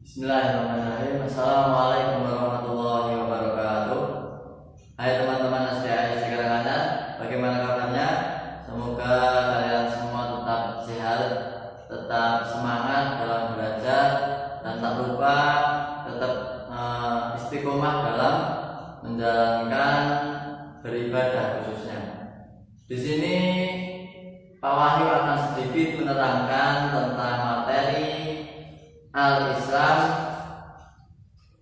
Bismillahirrahmanirrahim. Assalamualaikum warahmatullahi wabarakatuh. Hai teman-teman SDA sekarang, bagaimana kabarnya? Semoga kalian semua tetap sehat, tetap semangat dalam belajar, dan tak lupa tetap istiqomah dalam menjalankan beribadah khususnya. Di sini Pak Wahyu akan sedikit menerangkan tentang materi Al-Islam.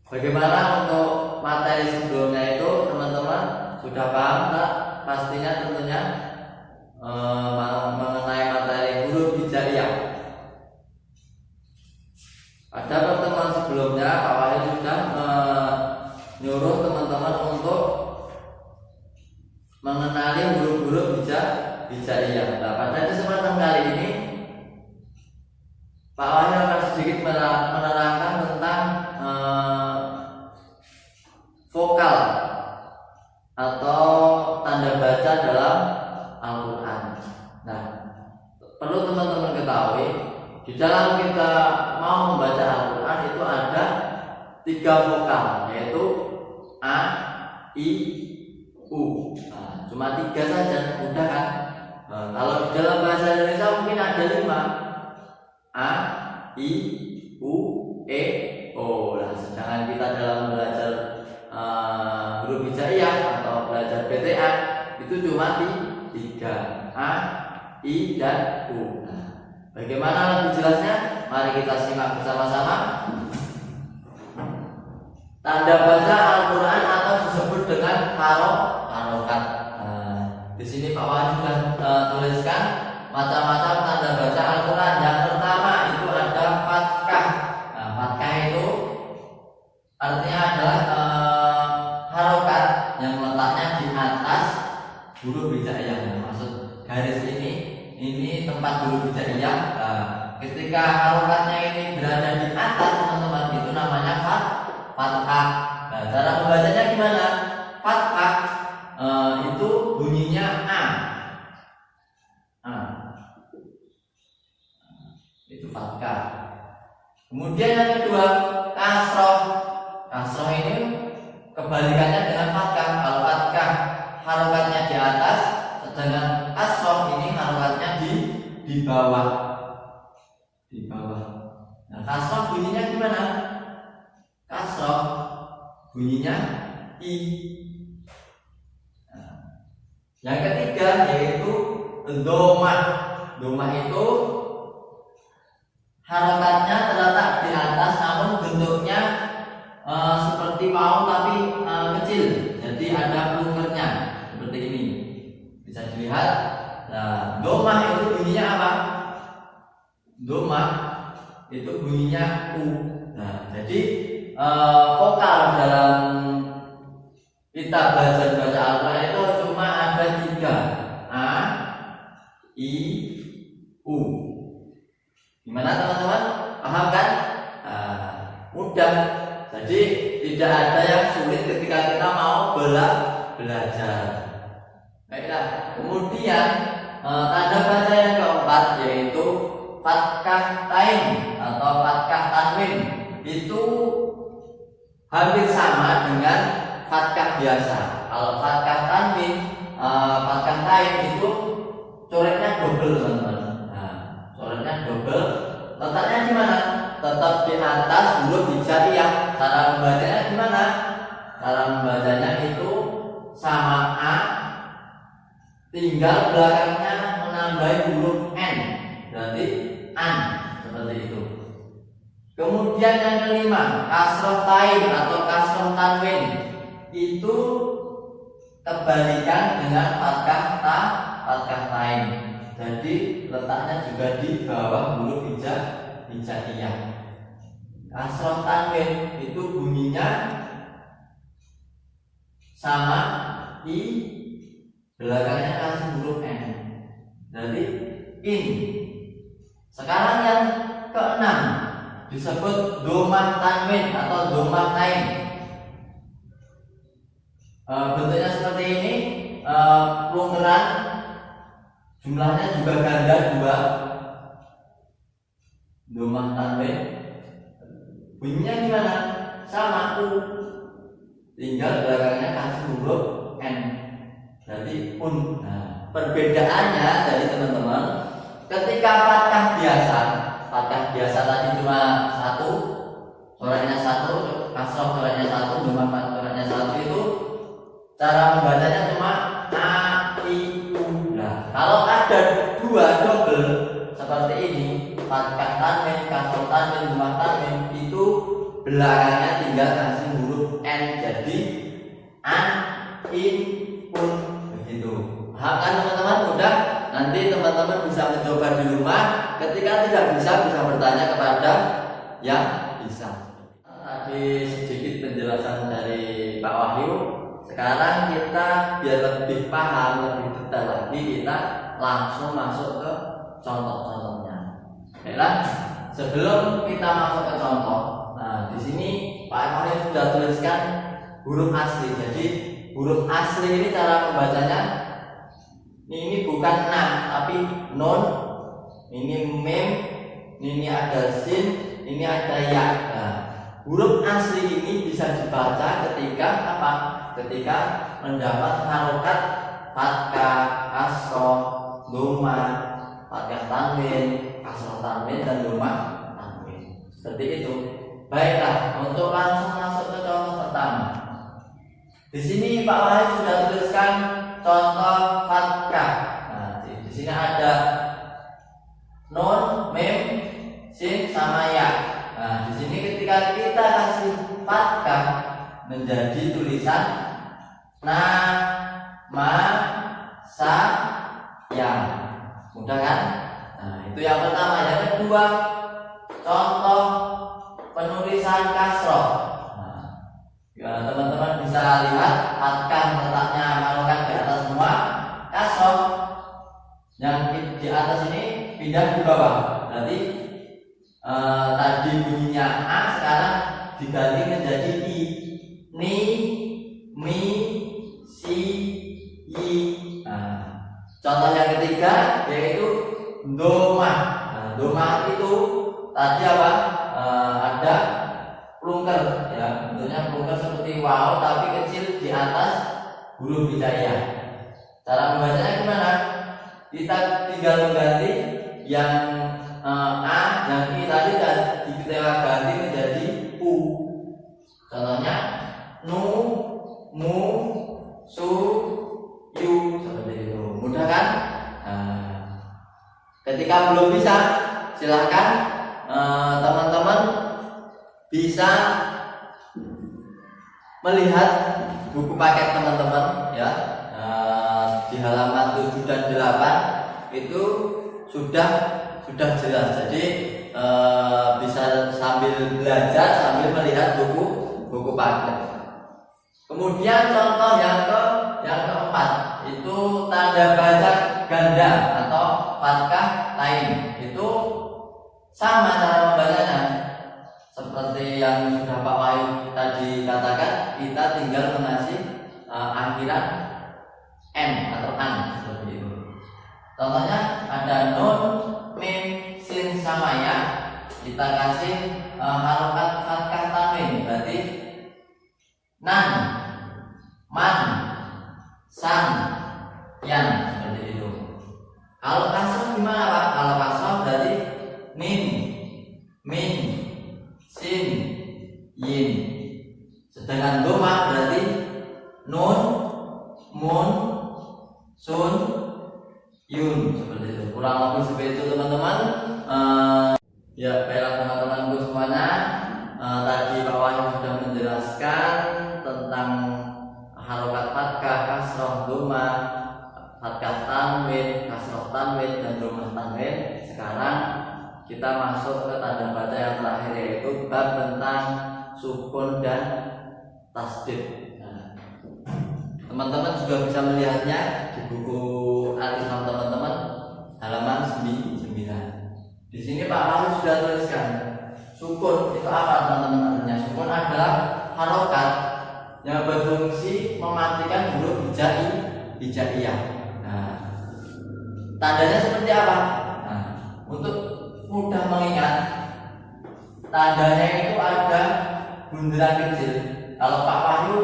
Bagaimana untuk materi sebelumnya itu teman-teman sudah paham tak? Pastinya tentunya mengenai materi huruf hijaiyah. Pada pertemuan sebelumnya Pak Wahyu sudah menyuruh teman-teman untuk mengenali huruf-huruf hijaiyah. Nah, pada kesempatan kali ini Pak Wahyu akan sedikit menerangkan tentang vokal atau tanda baca dalam Al-Quran. Nah, perlu teman-teman ketahui, di dalam kita mau membaca Al-Quran itu ada 3 vokal, yaitu A, I, U. Nah, cuma 3 saja, mudah kan? Nah, kalau di dalam bahasa Indonesia mungkin ada 5. A, I, U, E, O. Nah, sedangkan kita dalam belajar huruf hijaiyah atau belajar PTA itu cuma 3, A, I, dan U. Nah, bagaimana lebih jelasnya? Mari kita simak bersama-sama. Tanda baca Al-Quran atau disebut dengan harokat. Nah, di sini Pak Wahyu sudah tuliskan macam-macam tanda baca Al-Quran. Yang pertama itu ada fathah. Nah, fathah itu artinya adalah harokat yang letaknya di atas huruf hijaiyah. Maksud garis ini tempat huruf hijaiyah. Nah, ketika harokatnya ini berada di atas teman-teman, itu namanya fathah. Nah, cara membacanya gimana? Fathah itu bunyinya A. Itu fathah. Kemudian yang kedua, kasroh. Kasroh ini kebalikannya dengan fathah. Kalau fathah harokatnya di atas, sedangkan kasroh ini harokatnya di bawah. Di bawah. Nah, kasroh bunyinya gimana? Kasroh bunyinya I. Nah, yang ketiga yaitu domah. Domah itu harokatnya terletak di atas, namun bentuknya seperti mau tapi kecil. Jadi ada plungernya seperti ini. Bisa dilihat. Nah, domah itu bunyinya apa? Domah itu bunyinya U. Nah, jadi vokal dalam kita belajar baca Al-Quran itu cuma ada 3, A, I, U. Gimana teman-teman? Paham kan? Mudah. Jadi tidak ada yang sulit ketika kita mau belajar. Baiklah. Kemudian tanda baca yang keempat yaitu fathah tain atau fathah tanwin. Itu hampir sama dengan fathah biasa. Kalau fathah tanwin, fathah tain itu coretnya double teman-teman. Nah, coretnya double. Letaknya di mana? Tetap di atas huruf hijaiyah. Cara membacanya gimana? Cara membacanya itu sama A, tinggal belakangnya menambah huruf N, berarti an, seperti itu. Kemudian yang kelima, kasroh tain atau kasroh tanwin. Itu kebalikan dengan fathah tain. Jadi letaknya juga di bawah huruf hijaiyah. Kasroh tanwin itu bunyinya sama I, belakangnya kasih huruf N. Jadi in. Sekarang yang keenam disebut domah tanwin atau domah tain. Bentuknya seperti ini, plungeran, jumlahnya juga ganda 2. Domah tanwin bunyinya gimana? Sama U, tinggal belakangnya kasih huruf N, berarti un. Nah, perbedaannya dari teman-teman, ketika fathah biasa tadi cuma satu, suaranya satu, kasroh suaranya satu, cuma suaranya satu, itu cara membacanya cuma A, I, U. Nah, kalau ada dua double seperti ini, fathah tanwin, kasroh tanwin, dhamma tanwin, itu belakangnya tinggal kasih huruf N, jadi an, in, un, begitu. Paham kan teman-teman? Mudah. Nanti teman-teman bisa mencoba di rumah. Ketika tidak bisa bertanya kepada yang bisa. Tadi sedikit penjelasan dari Pak Wahyu. Sekarang kita biar lebih paham, lebih detail lagi, kita langsung masuk ke contoh-contohnya. Baiklah, sebelum kita masuk ke contoh, nah di sini Pak Wahyu sudah tuliskan huruf asli. Jadi huruf asli ini cara membacanya, ini bukan na tapi non, ini mem, ini ada sin, ini ada ya. Nah, huruf asli ini bisa dibaca ketika apa? Ketika mendapat harokat fathah, kasroh, dhamma, fathah tanwin, kasroh tanwin, dan dhamma tanwin. Seperti itu. Baiklah, untuk langsung masuk ke contoh pertama. Di sini Pak Wahyu sudah tuliskan contoh fathah. Nah, di sini ada nun, mem, sin, sama ya. Nah, di sini ketika kita kasih fathah menjadi tulisan na, ma, sa, ya. Mudah kan? Nah, itu yang pertama. Yang kedua, contoh penulisan kasroh. Ya, teman-teman bisa lihat fathah letaknya harokat di atas semua, kasroh yang di atas ini pindah di bawah. Berarti tadi bunyinya A, sekarang diganti menjadi I. Ni, mi, si, i. Nah, contoh yang ketiga yaitu dhamma. Nah, dhamma itu tadi apa? Ada plungker, ya, bentuknya plungker seperti waw tapi kecil di atas huruf hijaiyah. Cara membacanya gimana? Kita tinggal mengganti yang A, yang I tadi dan kita ganti menjadi U. Contohnya nu, mu, su, yu, seperti itu. Mudah kan? Nah, ketika belum bisa, silahkan teman-teman bisa melihat buku paket teman-teman, ya, di halaman 7 dan 8 itu sudah jelas. Jadi bisa sambil belajar sambil melihat buku paket. Kemudian contoh yang keempat itu tanda baca ganda atau fathah lain. Itu sama cara membacanya. Seperti yang sudah Pak Wahyu tadi katakan, kita tinggal mengasih akhiran n atau an, seperti itu. Contohnya ada nun, mim, sin, sama ya. Kita kasih harokat fathah tanwin, berarti nan, man, san, yan, seperti itu. Kalau kasroh gimana Pak? Kalau kasroh berarti min, min, sin, yin. Sedangkan dhamma berarti nun, mun, sun, yun, seperti itu. Kurang lebih seperti itu teman-teman. Ya, baiklah teman-temanku semuanya. Tadi Pak Wahyu sudah menjelaskan tentang harokat fathah, kasroh, dhamma, fathah tanwin, kasroh tanwin, dan dhamma tanwin. Sekarang kita masuk ke tanda baca yang terakhir, yaitu bab tentang sukun dan tasdid. Nah, teman-teman juga bisa melihatnya di buku al-Islam teman-teman halaman 9. Di sini Pak Wahyu sudah tuliskan sukun itu apa teman-teman? Artinya sukun adalah harokat yang berfungsi mematikan huruf hijaiyah. Nah, tandanya seperti apa? Nah, untuk mudah mengingat, tandanya itu ada bunderan kecil. Kalau Pak Wahyu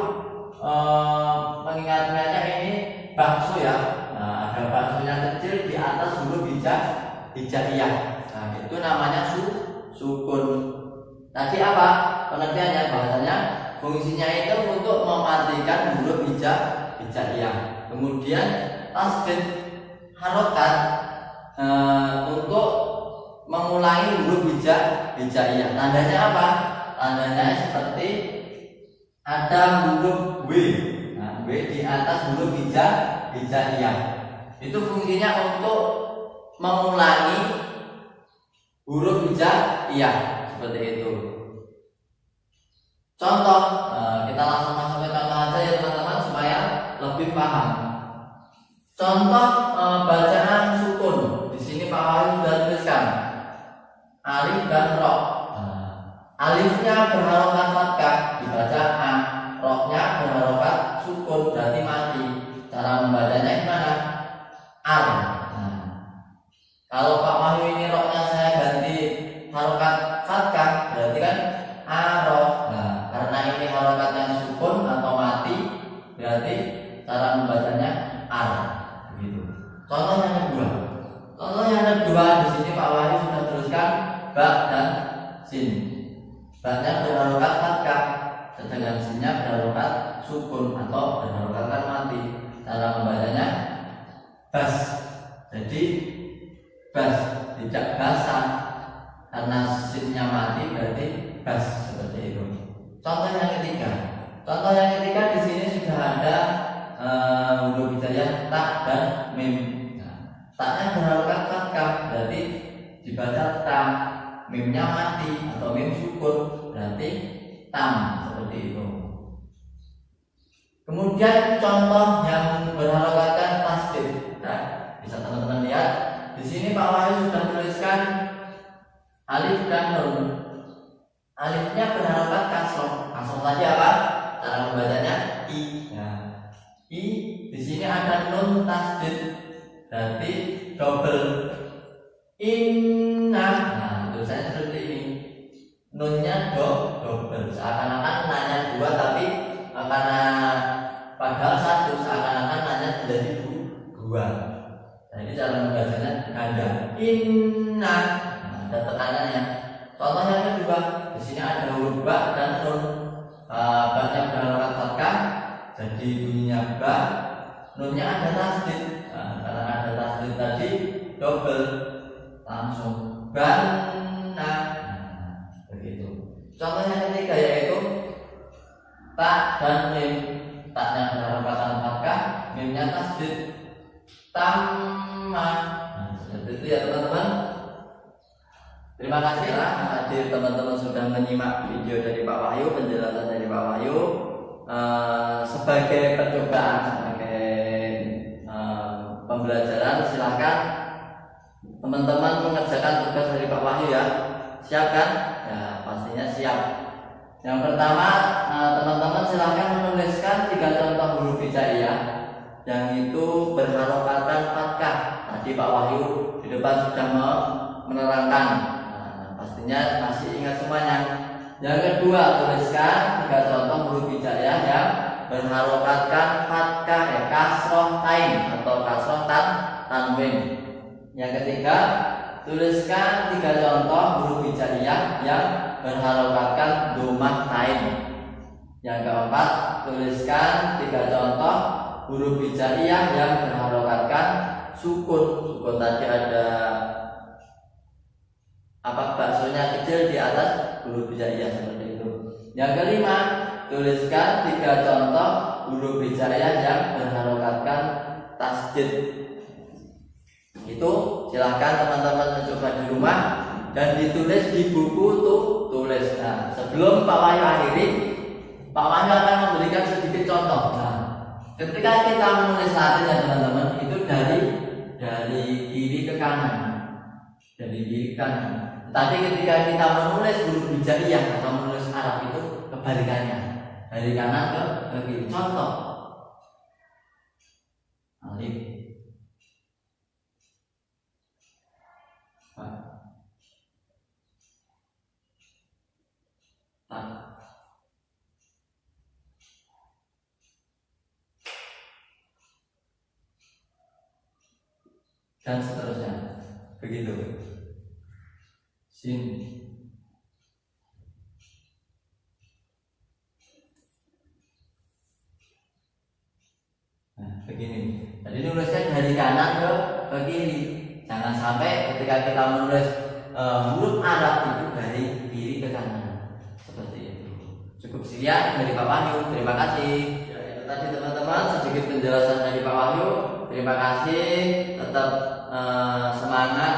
mengingat-ingatnya ini bakso ya. Nah, ada baksonya kecil di atas huruf hijaiyah. Nah, itu namanya sukun. Tadi apa pengertiannya? Bahasanya fungsinya itu untuk mematikan huruf hijaiyah. Kemudian tasdid harokat untuk mengulangi huruf hijaiyah. Tandanya apa? Tandanya seperti ada huruf W. Nah, W di atas huruf hijaiyah. Itu fungsinya untuk mengulangi huruf hijaiyah seperti itu. Contoh, kita langsung masuk ke contoh aja ya teman-teman supaya lebih paham. Contoh bacaan sukun. Di sini Pak Wahyu sudah tuliskan alif dan ro. Alifnya berharokat fathah dibaca a, ro-nya berharokat sukun berarti mati. Cara membacanya gimana? Al. Kalau Pak Wahyu ini ro-nya saya ganti harokat fathah berarti kan aro. Karena ini harokatnya sukun atau mati berarti cara membacanya al. Begitu. Contoh yang kedua. Contoh yang kedua di sini Pak Wahyu sudah tuliskan ba dan sin. Ba-nya berharokat fathah, sedangkan sin-nya berharokat sukun atau berharokatkan mati. Cara membacanya bas. Jadi bas, tidak basah. Karena sin-nya mati berarti bas seperti itu. Contoh yang ketiga. Contoh yang ketiga di sini sudah ada huruf hijaiyah ta dan mim. Ta-nya berharokat fathah berarti dibaca ta, mimnya mati atau mim sukun berarti tam seperti itu. Kemudian contoh yang berharokatkan tasdid. Nah, bisa teman-teman lihat di sini Pak Wahyu sudah tuliskan alif dan nun. Alifnya berharokat kasroh. Kasroh saja apa? Cara membacanya i. I di sini ada nun tasdid. Berarti double inna. Tulisannya seperti ini. Nunnya double. Seakan-akan nanya dua tapi karena padahal satu seakan-akan nanya menjadi dua. Jadi cara membacanya ganda. Inna. Ada tekanannya. Contoh yang kedua, di sini ada huruf ba dan nun. Ba-nya berharokat fathah, jadi bunyinya ba. Nunnya ada tasdid. Karena ada tasdid tadi double langsung banna. Begitu. Contoh yang ketiga yaitu ta dan mim. Ta-nya berharokat fathah, mimnya tasdid. Tamma. Seperti itu ya teman-teman. Terima kasih hadir teman-teman sudah menyimak video dari Pak Wahyu, penjelasan dari Pak Wahyu. Sebagai percobaan, sebagai pembelajaran, silakan teman-teman mengerjakan tugas dari Pak Wahyu ya. Siap kan? Ya pastinya siap. Yang pertama, teman-teman silakan menuliskan 3 contoh huruf hijaiyah yang itu berharokatan fathah. Tadi Pak Wahyu di depan sudah menerangkan. Pastinya masih ingat semuanya. Yang kedua, tuliskan 3 contoh huruf hijaiyah yang berharokatkan fathah kasroh tain atau kasroh tanwin. Yang ketiga, tuliskan 3 contoh huruf hijaiyah yang berharokatkan domah tain. Yang keempat, tuliskan 3 contoh huruf hijaiyah yang berharokatkan sukun. Sukun tadi ada baksonya kecil di atas huruf hijaiyah seperti itu. Yang kelima, tuliskan 3 contoh huruf hijaiyah yang berharokatkan tasdid. Itu silahkan teman-teman mencoba di rumah dan ditulis di buku tulis. Nah, sebelum Pak Wahyu akhiri, Pak Wahyu akan memberikan sedikit contoh. Nah, ketika kita menulis Latin ya teman-teman, itu dari kiri ke kanan. Dari kiri ke kanan. Tapi ketika kita menulis huruf hijaiyah atau menulis Arab itu kebalikannya, dari kanan ke kiri. Contoh alif, dan seterusnya. Begitu. Sin. Nah, begini. Jadi nulisnya dari kanan ke kiri. Jangan sampai ketika kita menulis huruf Arab itu dari kiri ke kanan. Seperti itu. Cukup sekian dari Pak Wahyu. Terima kasih. Ya, itu tadi teman-teman sedikit penjelasan dari Pak Wahyu. Terima kasih. Tetap semangat